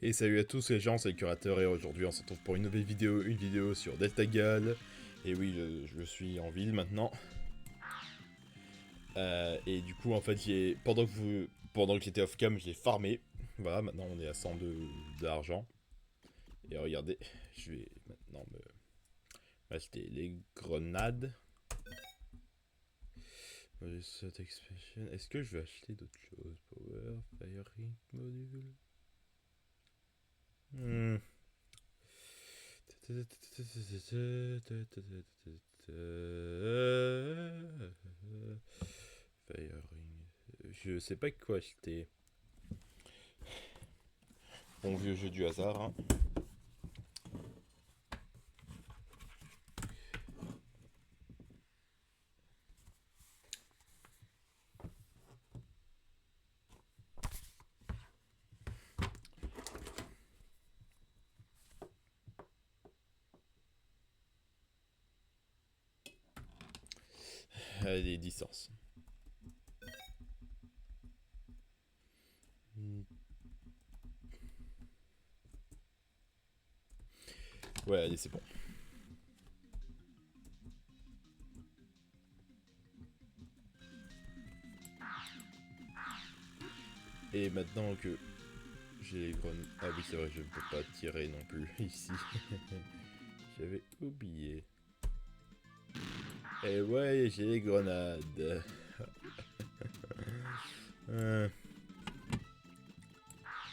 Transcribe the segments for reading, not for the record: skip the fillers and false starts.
Et salut à tous les gens, c'est le curateur et aujourd'hui on se retrouve pour une nouvelle vidéo, sur Deltagal. Et oui, je suis en ville maintenant. Et du coup en fait pendant que j'étais off cam, j'ai farmé. Voilà, maintenant on est à 102 d'argent. Et regardez, je vais maintenant m'acheter les grenades. Est-ce que je vais acheter d'autres choses? Power, firing, module. Firing. Je sais pas quoi acheter. Bon vieux jeu du hasard. Hein. Allez, distance. Ouais, allez, c'est bon. Et maintenant que j'ai les grenades... Ah oui, c'est vrai, je ne peux pas tirer non plus ici. J'avais oublié. Et ouais, j'ai les grenades.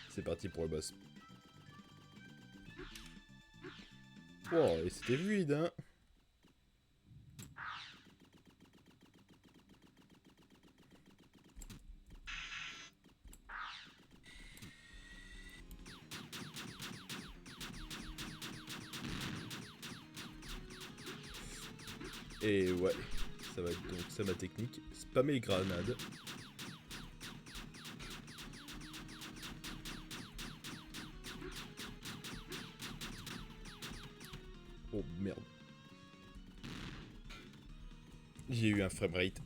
C'est parti pour le boss. Wow, et c'était vide, hein. Et ouais, ça va être donc ça ma technique. Spammer les grenades. Oh merde. J'ai eu un framerate.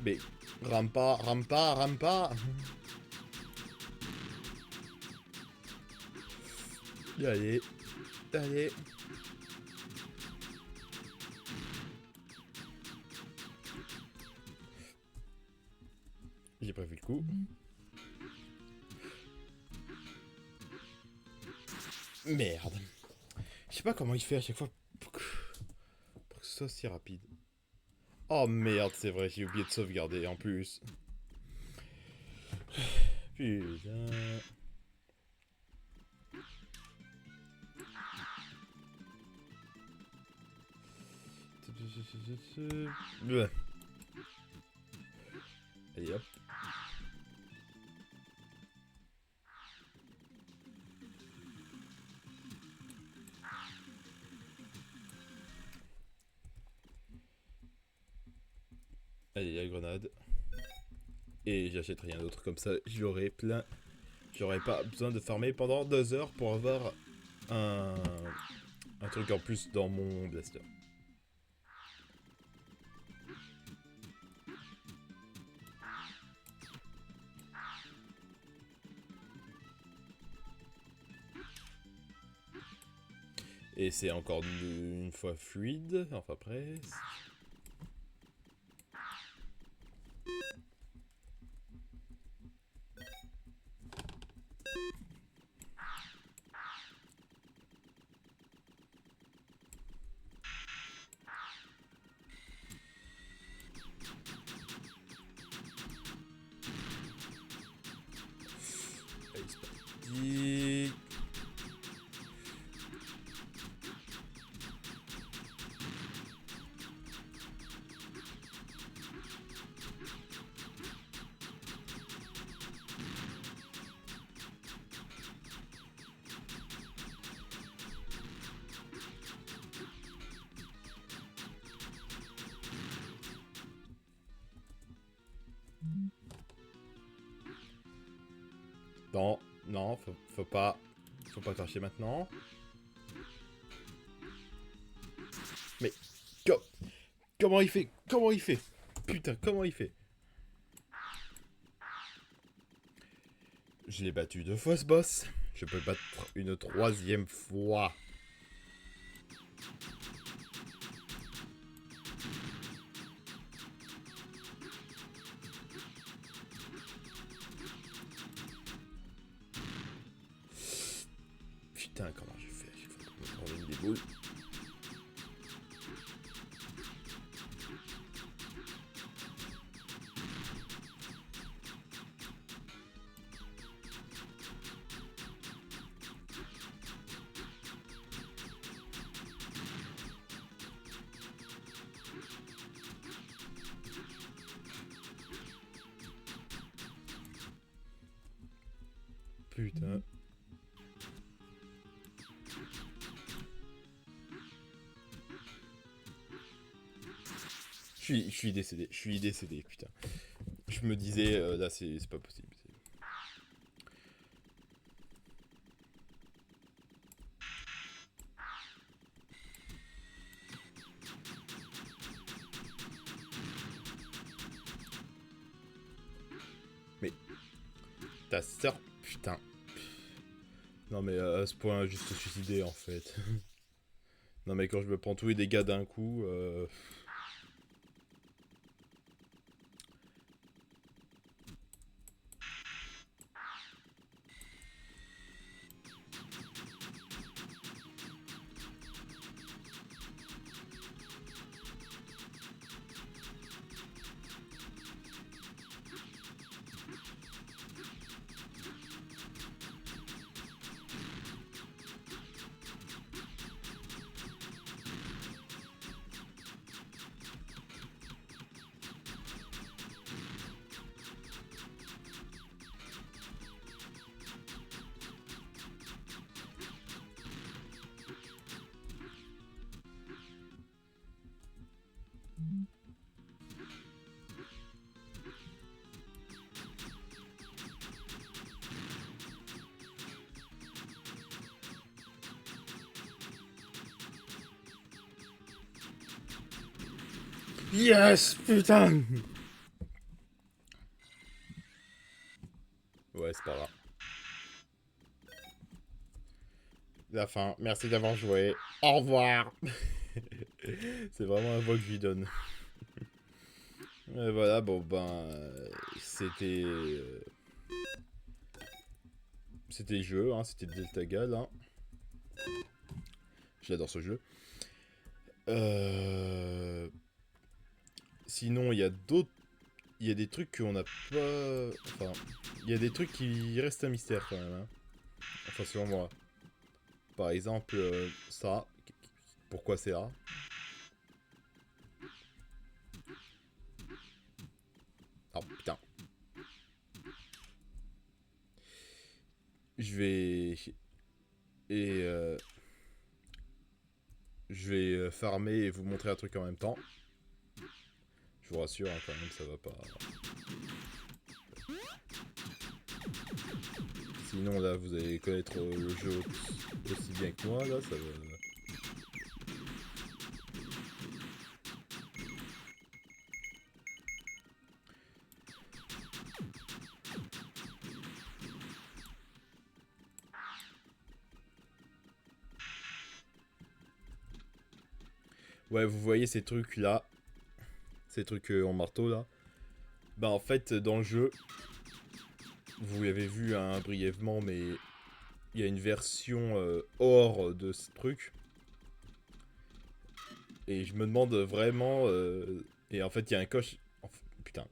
Mais rame pas, rame pas, rame pas. Allez, allez. J'ai pas vu le coup. Merde. Je sais pas comment il fait à chaque fois pour que ce soit si rapide. Oh merde, c'est vrai, j'ai oublié de sauvegarder en plus. Putain. Allez hop. Allez, la grenade. Et j'achète rien d'autre, comme ça j'aurai plein. J'aurais pas besoin de farmer pendant 2 heures pour avoir un truc en plus dans mon blaster. Et c'est encore une fois fluide, enfin presque. Allez, c'est parti. Non, non, faut pas cracher maintenant. Mais comment il fait? Comment il fait? Putain, comment il fait? Je l'ai battu 2 fois ce boss. Je peux le battre une 3e fois. Putain, comment je fais à chaque fois que je me prends une des boules. Putain. Je suis décédé, putain. Je me disais, là c'est pas possible. Mais ta sœur, putain. Non mais à ce point, juste se suicider en fait. Non mais quand je me prends tous les dégâts d'un coup... Yes, putain. Ouais, c'est pas grave. La fin. Merci d'avoir joué. Au revoir. C'est vraiment la voix que je lui donne. Et voilà, bon ben... c'était... c'était le jeu, hein, c'était Deltagal, hein. J'adore ce jeu. Sinon, il y a d'autres... Il y a des trucs qu'on n'a pas... Enfin, il y a des trucs qui restent un mystère quand même, hein. Enfin, selon moi. Par exemple, ça. Pourquoi c'est là? Oh putain. Je vais... Et... je vais farmer et vous montrer un truc en même temps. Je vous rassure, hein, quand même, ça va pas... Sinon, là, vous allez connaître le jeu aussi bien que moi, là, ça va... Ouais, vous voyez ces trucs là, ces trucs en marteau là. Bah en fait, dans le jeu, vous l'avez vu hein, brièvement, mais il y a une version hors de ce truc. Et je me demande vraiment... Et en fait, il y a un coche... Putain,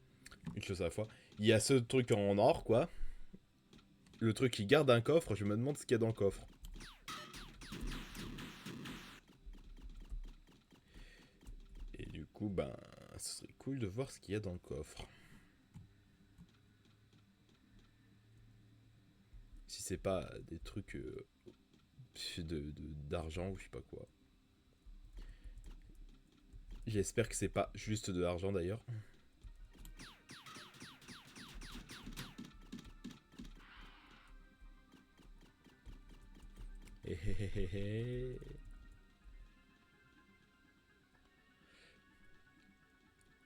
une chose à la fois. Il y a ce truc en or, quoi. Le truc qui garde un coffre, je me demande ce qu'il y a dans le coffre. Et du coup, ben... ce serait cool de voir ce qu'il y a dans le coffre. Si c'est pas des trucs d'argent ou je sais pas quoi. J'espère que c'est pas juste de l'argent d'ailleurs.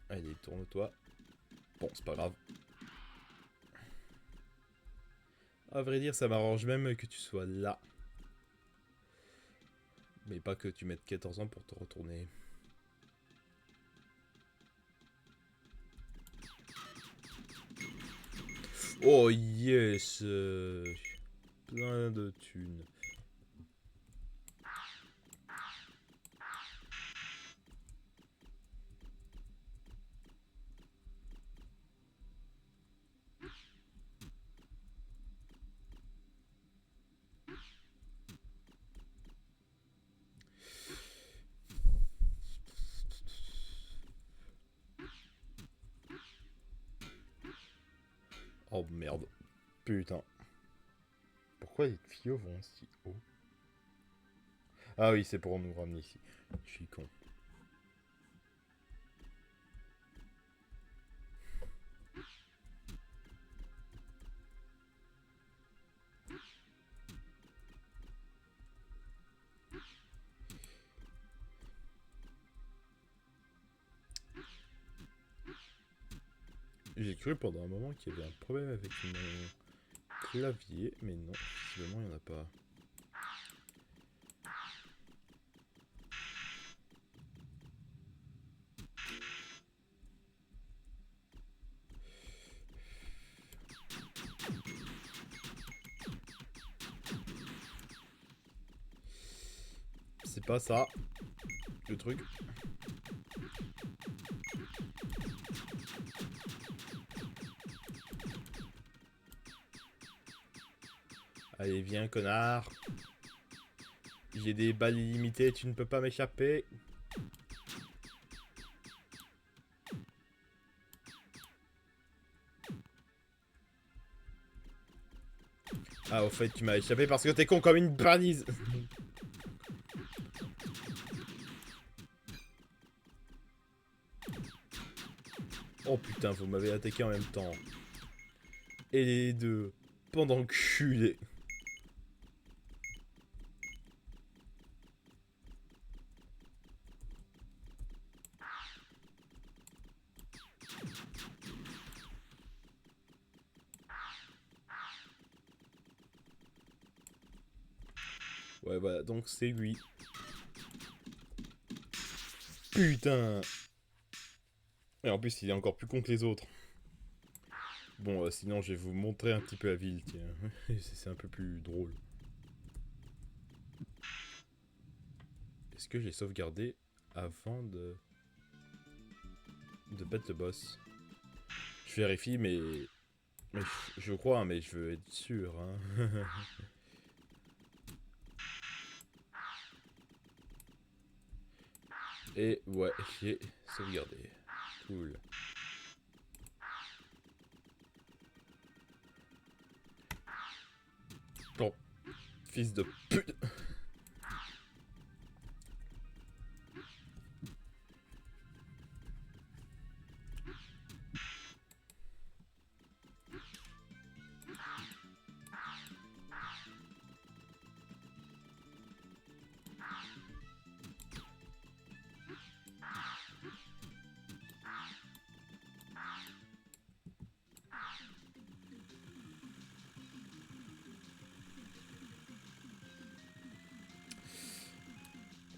Allez, tourne-toi. Bon, c'est pas grave. À vrai dire, ça m'arrange même que tu sois là. Mais pas que tu mettes 14 ans pour te retourner. Oh yes, plein de thunes. Oh merde. Putain. Pourquoi les tuyaux vont si haut? Ah oui, c'est pour nous ramener ici. Je suis con. J'ai cru pendant un moment qu'il y avait un problème avec mon clavier, mais non, visiblement il n'y en a pas. C'est pas ça, le truc. Allez, viens, connard. J'ai des balles illimitées, tu ne peux pas m'échapper. Ah, au fait, tu m'as échappé parce que t'es con comme une banise. Oh putain, vous m'avez attaqué en même temps. Et les deux. Pendant que je suis... Ouais, voilà, donc c'est lui. Putain. Et en plus, il est encore plus con que les autres. Bon, sinon, je vais vous montrer un petit peu la ville, tiens. C'est un peu plus drôle. Est-ce que j'ai sauvegardé avant de battre le boss? Je vérifie, mais je crois, hein, mais je veux être sûr. Hein. Et ouais, j'ai sauvegardé. Cool. Bon, fils de pute.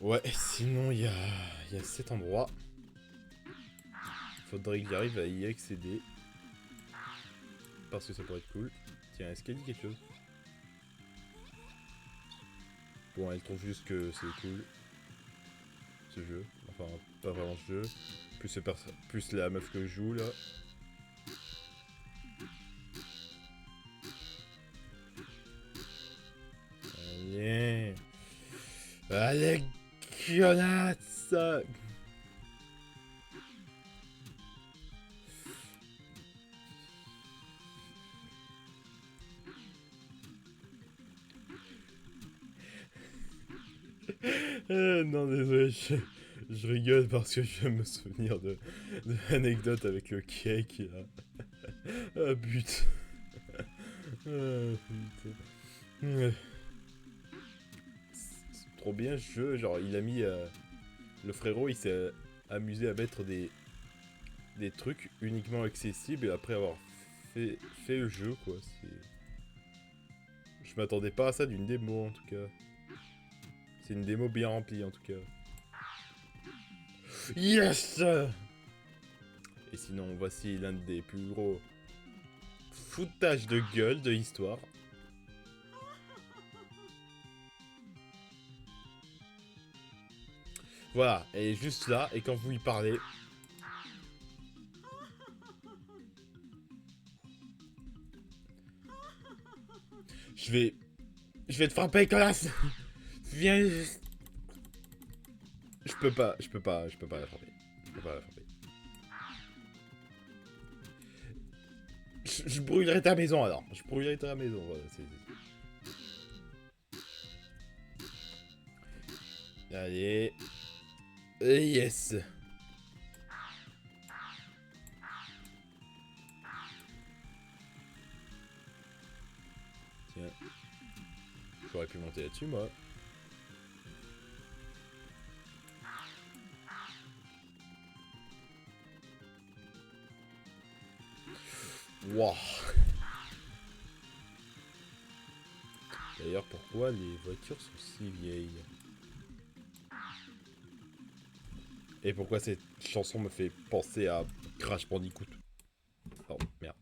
Ouais, sinon il y a cet endroit. Faudrait que j'arrive à y accéder. Parce que ça pourrait être cool. Tiens, est-ce qu'elle dit quelque chose? Bon, elle trouve juste que c'est cool. Ce jeu. Enfin, pas vraiment ce jeu. Plus la meuf que je joue là. Allez. Allez, connasse. Non, désolé, je rigole parce que je vais me souvenir de l'anecdote avec le cake là. Ah putain. Ah putain. C'est trop bien ce jeu, genre il a mis... le frérot il s'est amusé à mettre des trucs uniquement accessibles et après avoir fait le jeu quoi. Je m'attendais pas à ça d'une démo en tout cas. C'est une démo bien remplie en tout cas. Yes! Et sinon, voici l'un des plus gros foutages de gueule de l'histoire. Voilà, elle est juste là, et quand vous lui parlez... Je vais te frapper, connasse! Viens... Je peux pas la frapper. Je peux pas la frapper. Je brûlerai ta maison alors. Je brûlerai ta maison. Voilà, allez. Yes. Tiens. J'aurais pu monter là-dessus, moi. Wouah. D'ailleurs, pourquoi les voitures sont si vieilles? Et pourquoi cette chanson me fait penser à Crash Bandicoot? Oh, merde.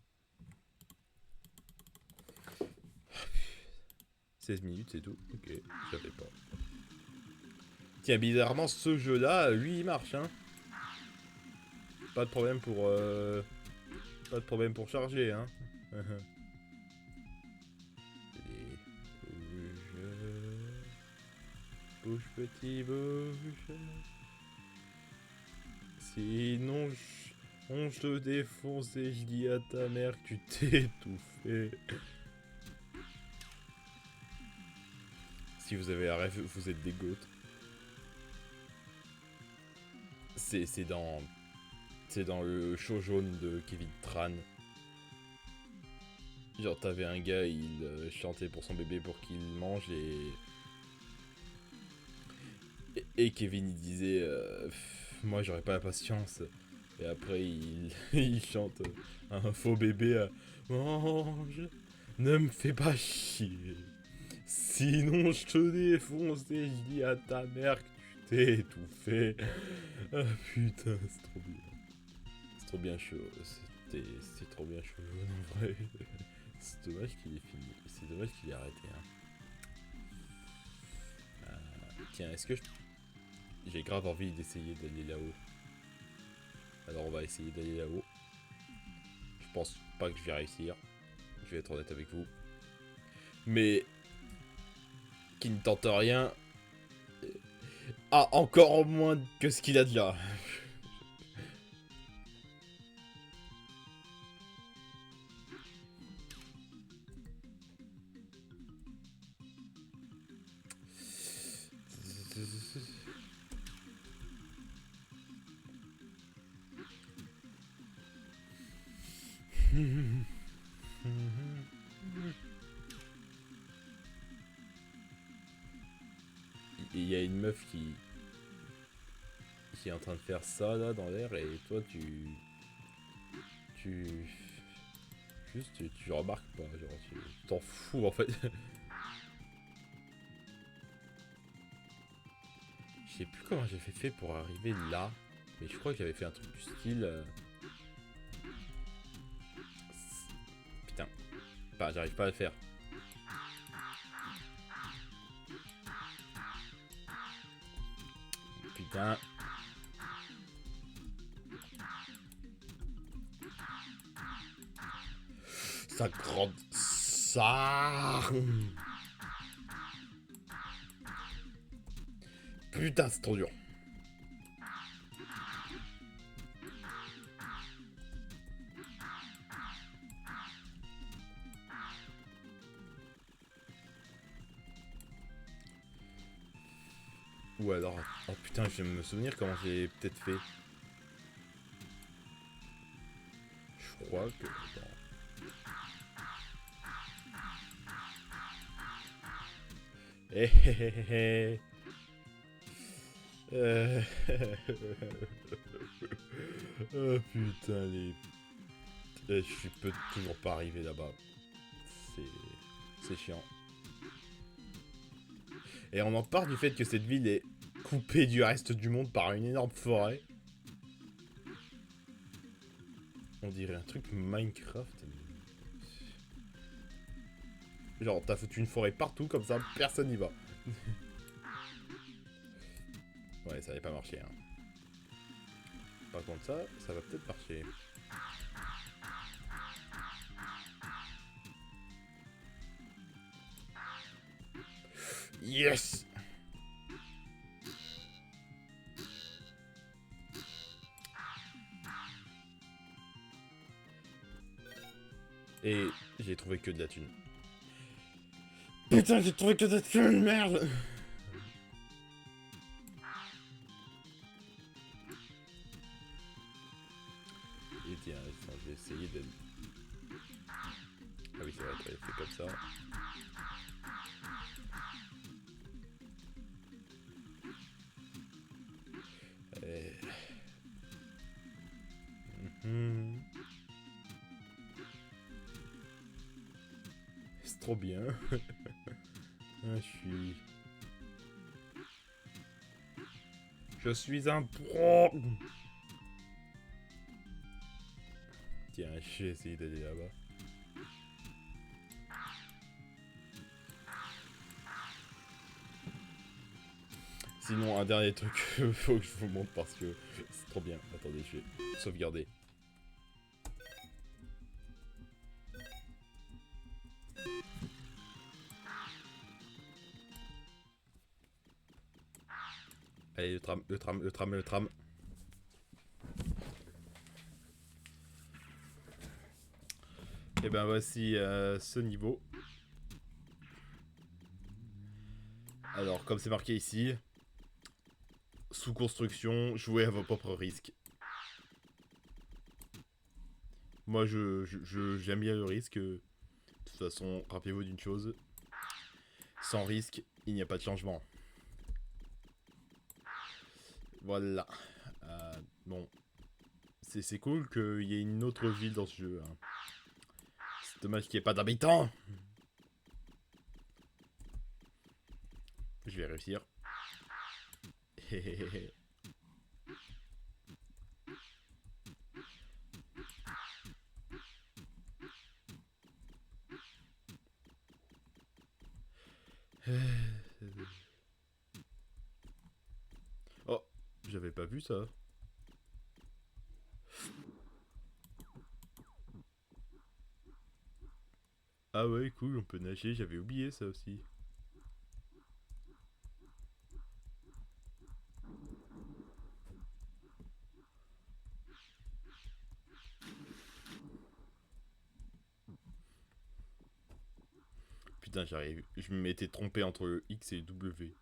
16 minutes, c'est tout. Ok, je savais pas. Tiens, bizarrement, ce jeu-là, lui, il marche, hein. Pas de problème pour... Pas de problème pour charger, hein. Bouge petit, bouge. Sinon, on te défonce et je dis à ta mère que tu t'es étouffé. Si vous avez un rêve, vous êtes des goats. C'est dans le show jaune de Kevin Tran. Genre t'avais un gars, il chantait pour son bébé pour qu'il mange et Kevin il disait moi j'aurais pas la patience. Et après il chante un faux bébé mange, ne me fais pas chier. Sinon je te défonce et je dis à ta mère que tu t'es étouffé. Ah putain, c'est trop bien. C'est trop bien chaud. C'est trop bien chaud en vrai. C'est dommage qu'il ait fini. C'est dommage qu'il ait arrêté. Hein. Tiens, est-ce que j'ai grave envie d'essayer d'aller là-haut. Alors on va essayer d'aller là-haut. Je pense pas que je vais réussir. Je vais être honnête avec vous. Mais qui ne tente rien a encore moins que ce qu'il a de là. Il y a une meuf qui est en train de faire ça là dans l'air et toi juste tu remarques pas, genre tu t'en fous en fait. Je sais plus comment j'ai fait pour arriver là, mais je crois que j'avais fait un truc du style. Putain, bah j'arrive pas à le faire. Putain. Ça grande ça. Putain, c'est trop dur. Ou alors... Oh putain, je vais me souvenir comment j'ai peut-être fait. Je crois que... Hé Oh putain, je peux toujours pas arriver là-bas. C'est chiant. Et on en part du fait que cette ville est coupée du reste du monde par une énorme forêt. On dirait un truc Minecraft. Genre, t'as foutu une forêt partout, comme ça, personne n'y va. Ouais, ça n'avait pas marché, hein. Par contre, ça va peut-être marcher. Yes! Et j'ai trouvé que de la thune. Putain, j'ai trouvé que de la thune, merde! Et tiens, attends, je vais essayer de... Ah oui, c'est vrai, t'avais fait comme ça. C'est trop bien. Ah, Je suis un pro. Tiens, je vais essayer d'aller là-bas. Sinon, un dernier truc, faut que je vous montre parce que c'est trop bien. Attendez, je vais sauvegarder. Allez, le tram, le tram, le tram, le tram. Et ben voici ce niveau. Alors, comme c'est marqué ici, sous construction, jouez à vos propres risques. Moi, j'aime bien le risque. De toute façon, rappelez-vous d'une chose. Sans risque, il n'y a pas de changement. Voilà. Bon. C'est cool qu'il y ait une autre ville dans ce jeu. Hein. C'est dommage qu'il n'y ait pas d'habitants. Je vais réussir. Oh, j'avais pas vu ça. Ah ouais, cool, on peut nager, j'avais oublié ça aussi. Putain, j'arrive. Je m'étais trompé entre le X et le W.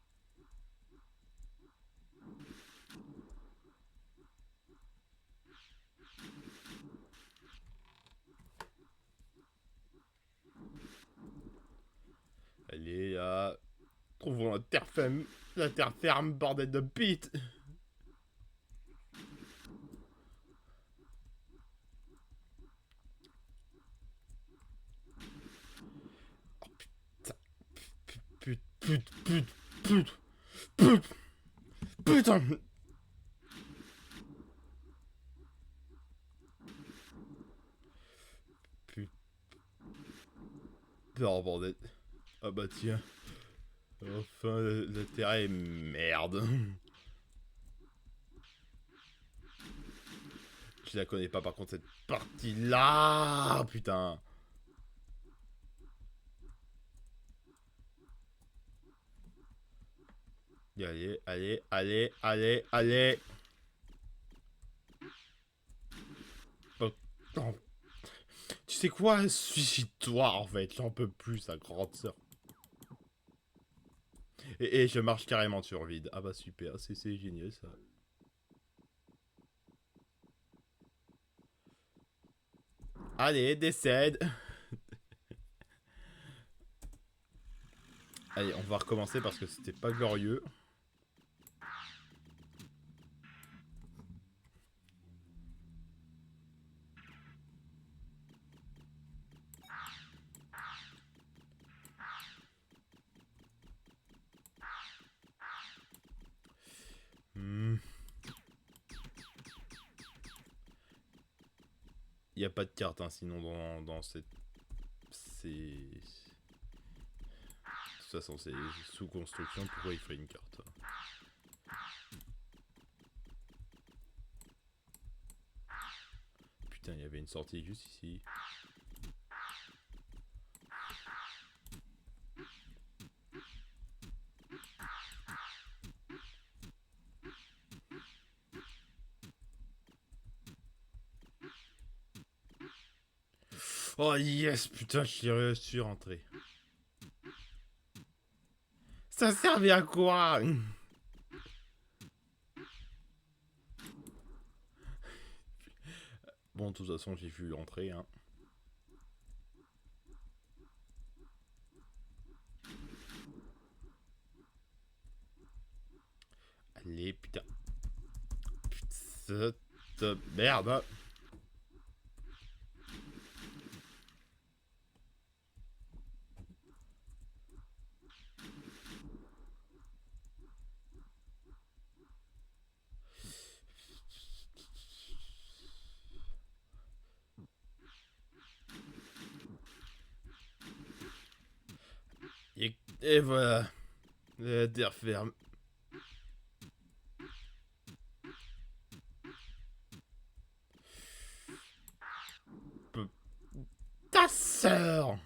Allez, là. Trouvons la terre ferme. La terre ferme, bordel de bite. Oh putain. Putain. Oh bordel. Ah bah tiens. Enfin, la terre est merde. Je la connais pas par contre cette partie là. Putain. Allez, allez, allez, allez, allez. Oh, oh. Tu sais quoi? Suicide-toi en fait. J'en peux plus, sa grande sœur. Et je marche carrément sur vide. Ah bah super, c'est génial ça. Allez, décède. Allez, on va recommencer parce que c'était pas glorieux. Il n'y a pas de carte, hein, sinon dans cette... C'est... De toute façon, c'est sous construction, pourquoi il ferait une carte? Putain, il y avait une sortie juste ici. Oh yes, putain, je suis rentré. Ça servait à quoi? Bon, de toute façon, j'ai vu l'entrée, hein. Allez, putain. Putain de merde. Et voilà. La terre ferme. Ta sœur.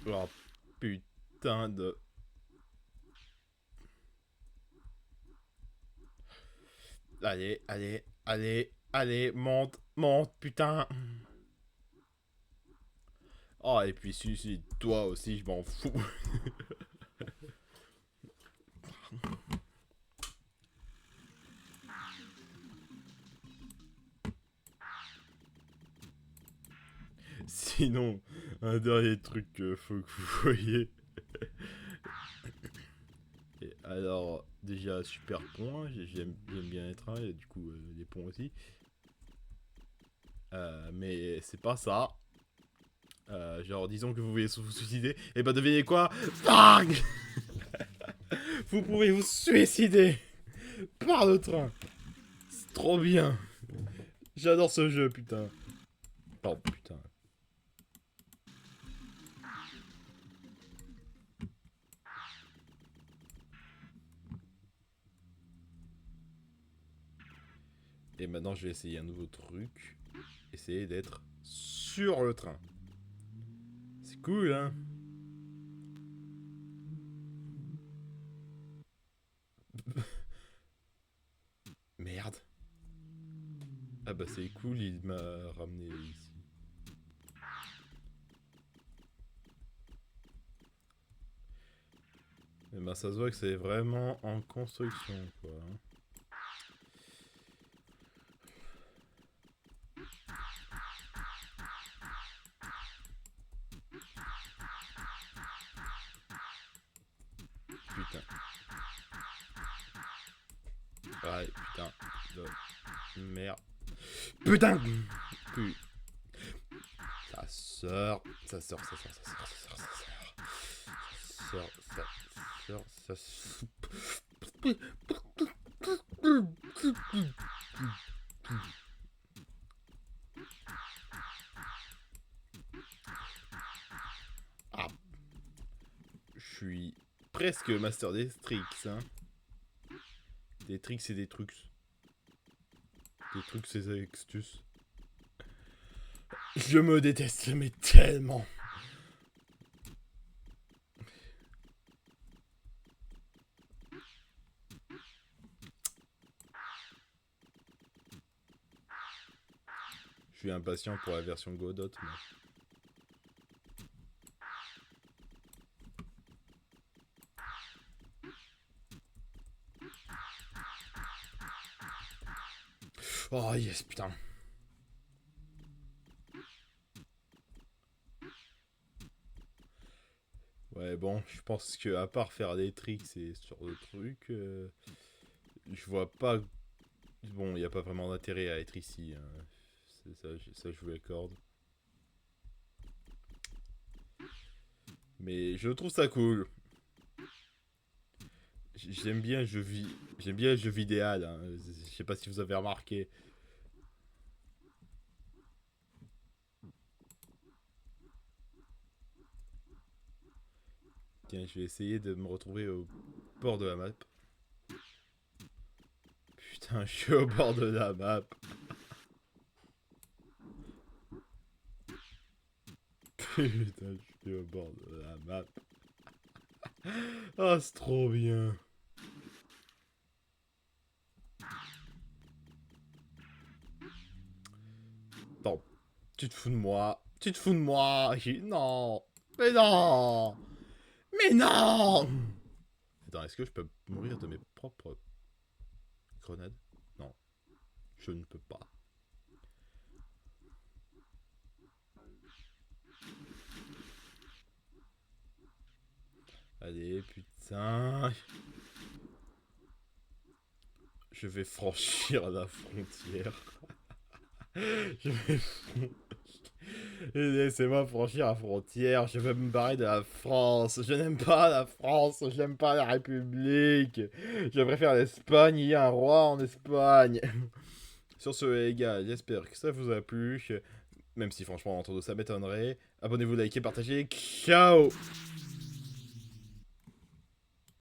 Oh putain de... Allez, allez, allez, allez, monte, monte, putain. Oh, et puis suicide-toi aussi, je m'en fous. Sinon, un dernier truc faut que vous voyez. Et alors, déjà, super pont, hein, j'aime bien les trains, et du coup, les ponts aussi. Mais c'est pas ça. Genre, disons que vous voulez vous suicider, et bah devinez quoi? Fuck. Vous pouvez vous suicider par le train. C'est trop bien. J'adore ce jeu, putain. Oh putain. Et maintenant, je vais essayer un nouveau truc. Essayer d'être sur le train. C'est cool, hein? Merde. Ah bah c'est cool, il m'a ramené ici. Et bah ça se voit que c'est vraiment en construction, quoi. Putain. Ouais, putain. De merde. Putain. Putain. Ça sort. Ça sort, ça sort, ça sort, ça sort, ça sort. Ça sort, ça sort. Ah. Je suis presque master des tricks, hein. Des tricks et des trucs. Des trucs c'est extus. Je me déteste, mais tellement. Je suis impatient pour la version Godot, moi. Oh yes, putain. Ouais, bon, je pense que à part faire des tricks et sur le truc, je vois pas... Bon, il n'y a pas vraiment d'intérêt à être ici. Hein. Ça, je vous l'accorde. Mais je trouve ça cool. J'aime bien j'aime bien le jeu vidéo, hein. Je sais pas si vous avez remarqué. Tiens, je vais essayer de me retrouver au bord de la map. Putain, je suis au bord de la map. Putain, je suis au bord de la map. Ah, c'est trop bien. Non, tu te fous de moi. Tu te fous de moi. Non. Mais non. Mais non. Attends, est-ce que je peux mourir de mes propres grenades? Non, je ne peux pas. Allez, putain. Je vais franchir la frontière. Je vais... Laissez-moi franchir la frontière. Je vais me barrer de la France. Je n'aime pas la France. Je n'aime pas la République. Je préfère l'Espagne. Il y a un roi en Espagne. Sur ce, les gars, j'espère que ça vous a plu. Même si franchement, entendre ça m'étonnerait. Abonnez-vous, likez, partagez. Ciao!